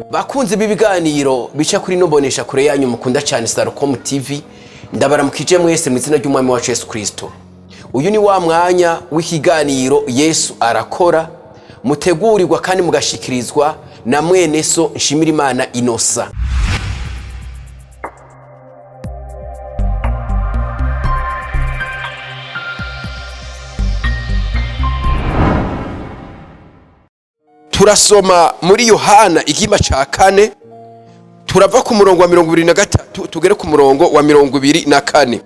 Bakunze bibiganiro bica kuri nombonesha kure yanyu mukunda cyane SALOCOM TV, ndabaramukije mwese mu izina ry'umwami wacu Yesu Kristo. Uyu ni wa mwanya w'ikiganiro Yesu arakora, mutegurirwa kandi mugashikirizwa na mwene so NSHIMIRiMANA Innocent. Turasoma muri Yohana igima ca 4, turava ku murongo wa 23 tugere ku murongo wa 24.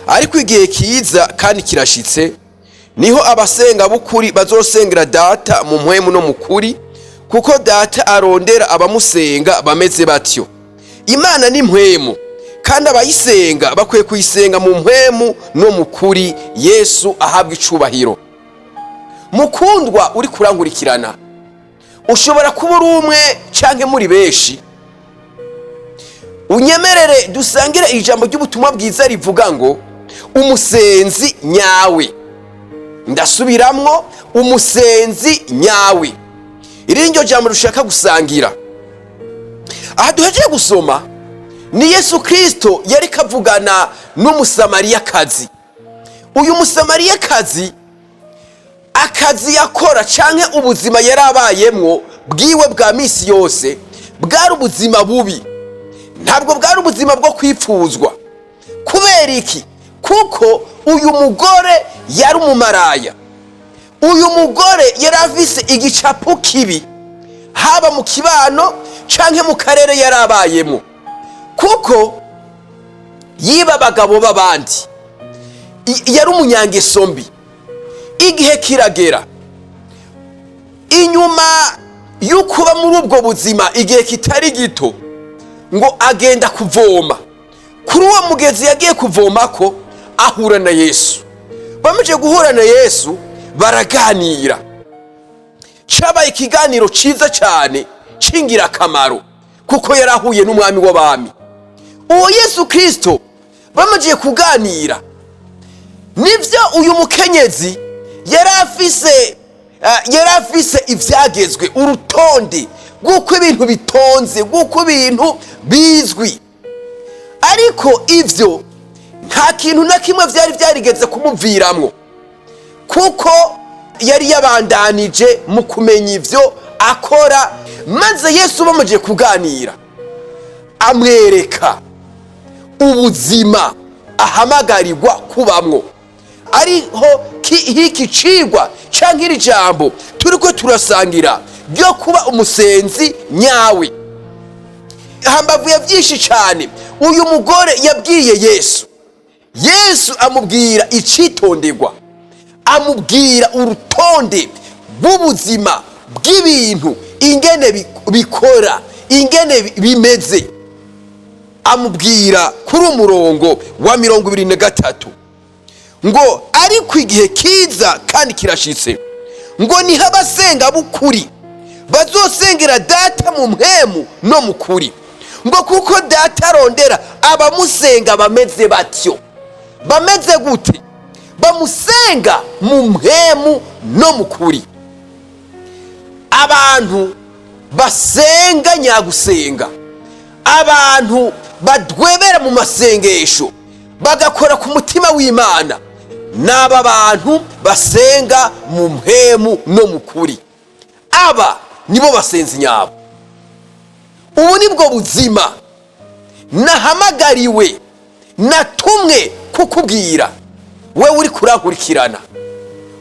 Ariko igihe kiza kandi kirashitse, niho abasenga b'ukuri bazosengera Data mu mpwemu no mu kuri, kuko Data arondera abamusenga bameze batyo. Imana ni mpwemu, kandi abayisenga bakwiye kuyisenga mu mpwemu no mu kuri. Yesu ahabwa icubahiro. Mukundwa uri kurangurikirana, ushobora kuba uri umwe canke muri benshi. Unyemerere dusangire ijambo ry'ubutumwa bwiza rivuga ngo umusenzi nyawe. Ndasubiramwo, umusenzi nyawe. Iri niryo jambo dushaka gusangira. Aha duhejeje gusoma ni Yesu Kristo yari kavugana n'umusamariyakazi. Uyu musamariyakazi akazi yakora canke ubuzima yarabayemwo bwiwe bwa misi yose bwari ubuzima bubi, ntabwo bwari ubuzima bwo kwipfuzwa. Kubera iki? Kuko uyu mugore yari umumaraya. Uyu mugore yari afise igicapo kibi, haba mu kibano canke mu karere yarabayemwo, kuko yiba abagabo b'abandi, yari umunyangeso mbi. Igihe kiragera, inyuma y'ukuba muri ubwo buzima igihe kitari gito, ngo agenda kuvoma. Kuri uwo mugezi yagiye kuvomako ahura na Yesu. Bamaze guhura na Yesu baraganira. Cabaye ikiganiro ciza cyane c'ingirakamaro, kuko yarahuye n'umwami w'abami. Uwo Yesu Kristo bamaze kuganira, nivyo uyu mukenyezi yari afise ivyagezwe, urutonde rw'uko ibintu bitonze, rw'uko ibintu bizwi. Ariko ivyo nta kintu na kimwe vyari vyarigeze kumuviramwo, kuko yari yabandanije mu kumenya ivyo akora. Maze Yesu bamaze kuganira, amwereka ubuzima ahamagarirwa kubamwo. Ariho hiki cigwa canke iri jambo turiko turasangira ryo kuba umusenzi nyawe. Hambavu ya vyinshi cane, uyu mugore yabwiye Yesu amubwira icitonderwa, amubwira urutonde rw'ubuzima bw'ibintu, ingene bikora, ingene bimeze. Amubwira kuri umurongo wa 23 ngo ariko igihe kiza kandi kirashitse, ngo niho abasenga b'ukuri bazosengera Data mu mpwemu no mu kuri, ngo kuko Data arondera abamusenga bameze batyo. Bameze gute? Bamusenga mu mpwemu no mu kuri. Abantu basenga nyagusenga, abantu badwebera mu masengesho bagakora ku mutima w'Imana, n'aba bantu basenga mu mpwemu no mu kuri. Aba nibo basenzi nyabo. Ubu nibwo buzima nahamagariwe, natumwe kukubwira wewe uri kurangurikirana.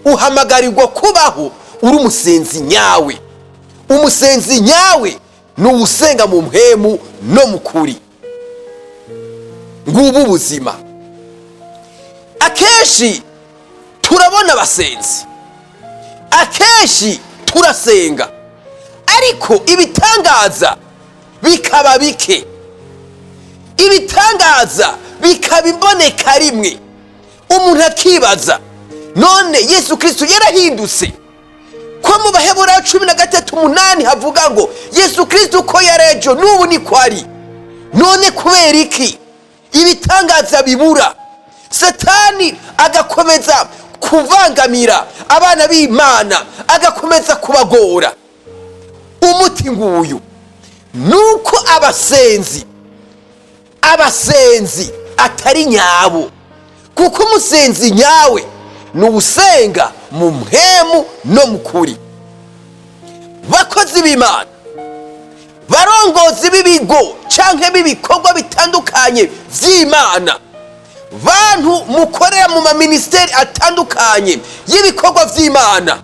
Uhamagarirwa kubaho uri umusenzi nyawe. Umusenzi nyawe ni uwusenga mu mpwemu no mu kuri. Ngubu buzima. Akenshi turabona abasenzi, akenshi turasenga, ariko ibitangaza bikaba bike, ibitangaza bikaba imboneka rimwe. Umuntu akibaza, none Yesu Kristo yarahindutse? Ko mu Baheburayo 13:8 havuga ngo Yesu Kristo ko yarejo n'ubu ni kwari. None kubera iki ibitangaza bibura? Satani agakomeza kuvangamira abana b'Imana, agakomeza kubagora. umuti nguyu nuko abasenzi atari nyabo, kuko umusenzi nyawe nusenga mu mpwemu no mu kuri. Bakozi b'Imana, barongozi b'ibigo canke b'ibikorwa bitandukanye vy'Imana, bantu mukorera mu maministeri atandukanye y'ibikorwa vy'Imana,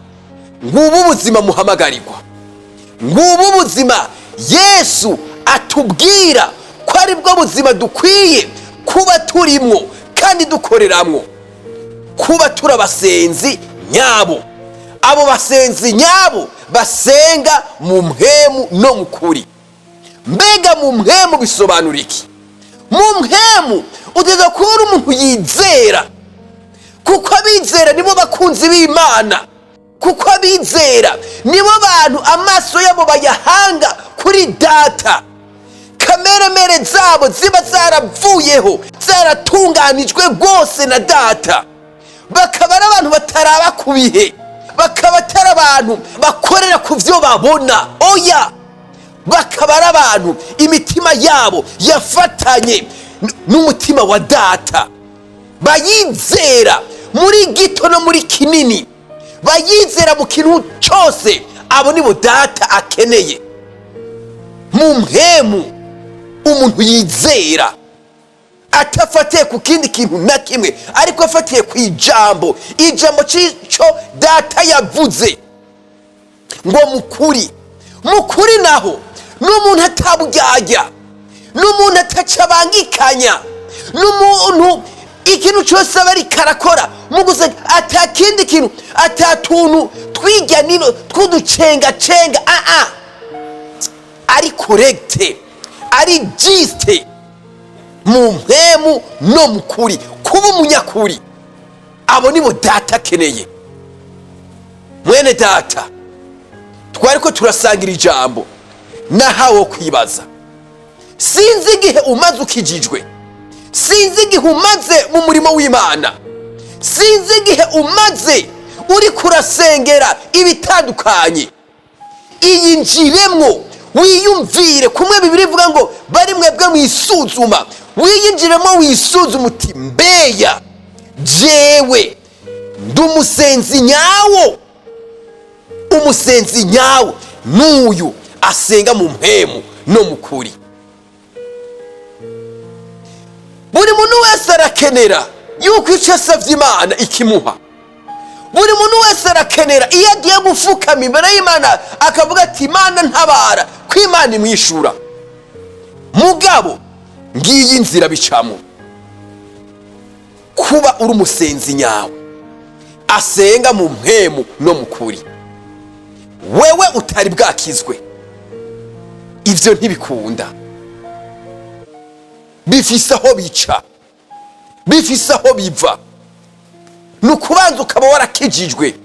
ngubu ubuzima muhamagarirwa, ngubu ubuzima Yesu atubwira ko ari bwo buzima dukwiye kuba turimwo kandi dukoreramwo, kuba turi abasenzi nyabo. Abo basenzi nyabo basenga mu mpwemu no mu kuri. Mbega mu mpwemu bisobanura iki? Mu mpwemu utegerezwa kuba uri umuntu yizera, kuko abizera nibo bakunzi b'Imana, kuko abizera nibo bantu amaso yabo bayahanga kuri Data. Kameremere zabo ziba zaravuyeho, zaratunganijwe rwose na Data. Bakaba ari abantu bataraba ku bihe, bakaba atari abantu bakorera ku byo babona, oya, bakaba ari abantu imitima yabo yafatanye n'umutima wa Data, bayizera muri gito no muri kinini, bayizera mu kintu cyose. Abo nibo Data akeneye. Mu mpwemu umuntu yizera atafatiye ku kindi kintu na kimwe, ariko afatiye ku ijambo c'ico Data yavuze. Ngo mukuri naho n'umuntu ataburyarya, n'umuntu atacabangikanya, n'umuntu ikintu cyose aba ariko arakora mu gusenga atakindi kintu, atatuntu twirya nino tw'uducengacenga, ari korekite, ari jisite, mu mpwemu no mu kuri, kuba umunyakuri. Abo nibo Data akeneye. Mwene Data, twari ko turasangira ijambo, nahawe kwibaza. Sinzi igihe umaze ukijijwe, sinzi igihe umaze mu murimo w'Imana, sinzi igihe umaze uri kurasengera ibitandukanye. Iyinjiremwo wiyumvire, kumwe Bibiliya ivuga ngo bari mwebwe mwisuzuma, wiyinjiremo wisuzuma uti mbeya jewe ndi umusenzi nyawo. Umusenzi nyawo n'uyu asenga mu mpwemu no mu kuri. Buri muntu wese arakenera yuko icyo asavye Imana ikimuha. Buri muntu wese arakenera iyo agiye gufukama imbere y'Imana akavuga ati Imana ntabara, ko Imana imwishura. Mugabo ngiyi inzira bicamo, kuba uri umusenzi nyawe asenga mu mpwemu no mu kuri. Wewe utari bwakizwe, ivyo ntibikunda. Bifise aho bica, bifise aho biva. Nukubanza ukaba warakijijwe,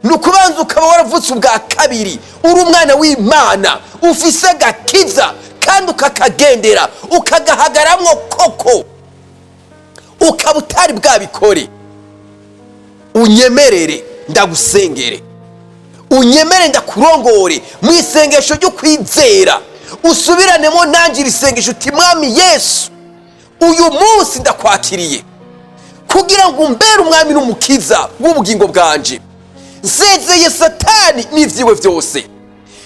nukubanza ukaba waravutse ubwa kabiri, uri umwana w'Imana, ufise gakiza kandi ukakagendera, ukagahagaramwo koko, ukaba utari bwabikore. Unyemerere ndagusengere, unyemere ndakurongore mu isengesho ryo kwizera, usubiranemo nanjye irisengesho uti Mwami Yesu, uyu munsi ndakwakiriye kugira ngo umbere umwami n'umukiza w'ubugingo bwanje. Nsezeye Satani n'ivyiwe vyose,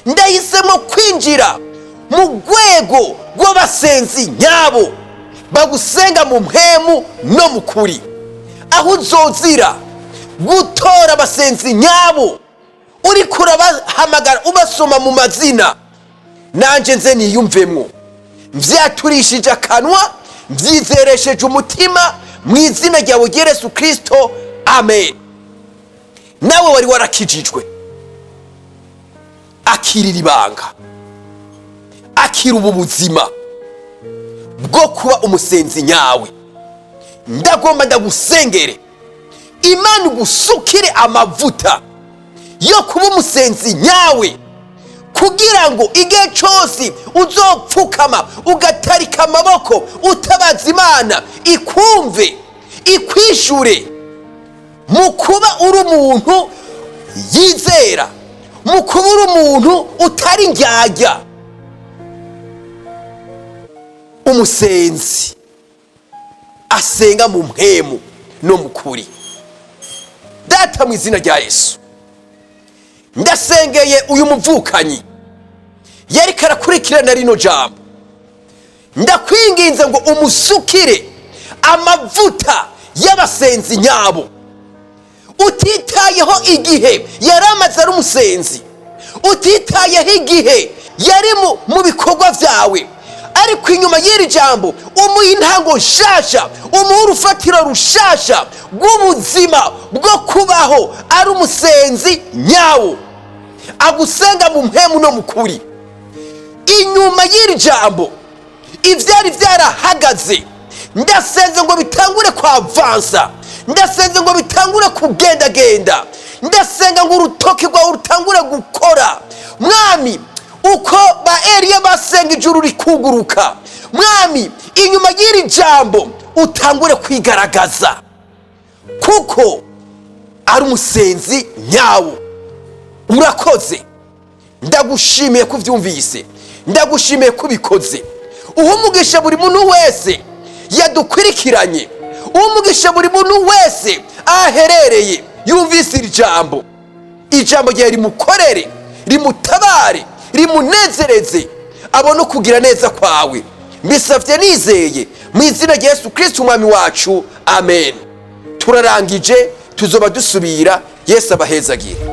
ndahisemo kwinjira mu rwego rw'abasenzi nyabo bagusenga mu mpwemu no mu kuri, aho uzozira gutora abasenzi nyabo uri kurabahamagara ubasoma mu mazina. Nanje nze niyumvemwo, mvyaturishije akanwa, mvyizeresheje umutima, mu izina ryawe Yesu Kristo, amen. Nawe wari warakijijwe, akirira ibanga, akira ubu buzima bwo kuba umusenzi nyawe. Ndagomba ndagusengere, Imana igusukire amavuta yo kuba umusenzi nyawe, kugira ngo igihe cyose uzopfukama ugatarika amaboko utabaza Imana ikumve, ikwishure. Mu kuba uri umuntu yizera, mu kubura umuntu utari ndyarya, umusenzi asenga mu mpwemu no mu kuri. Data, mu izina rya Yesu, ndasengeye uyu muvukanyi yariko arakurikirana rino jambo, ndakwinginze ngo umusukire amavuta y'abasenzi nyabo, utitayeho igihe yari amaze ari umusenzi, utitayeho igihe yari mu bikorwa vyawe, ariko inyuma y'iri jambo umuha intango nshasha, umuha urufatiro rushasha rw'ubuzima bwo kubaho ari umusenzi nyawo, agusenga mu mpemu no mu kuri. Inyuma y'iri jambo ivyari vyarahagaze, ndasenze ngo bitangure kwavansa, ndasenze ngo bitangure kugendagenda, ndasenga ngo urutoki rwawe rutangure gukora. Mwami, uko ba Eliya basenga ijuru rikuguruka, Mwami, inyuma y'iri jambo utangure kwigaragaza, kuko ari umusenzi nyawo. Urakoze, ndagushimiye ko uvyumvise, ndagushimiye ko ubikoze. Umugisha buri muntu wese yadukurikiranye, umugisha buri muntu wese aherereye yumvise iri jambo. Ijambo ryawe rimukorere, rimutabare, rimunezereze, abone kugira neza kwawe. Mbisavye nizeye mu izina rya Yesu Kristo umwami wacu, amen. Turarangije, tuzoba dusubira. Yesu abahezagire.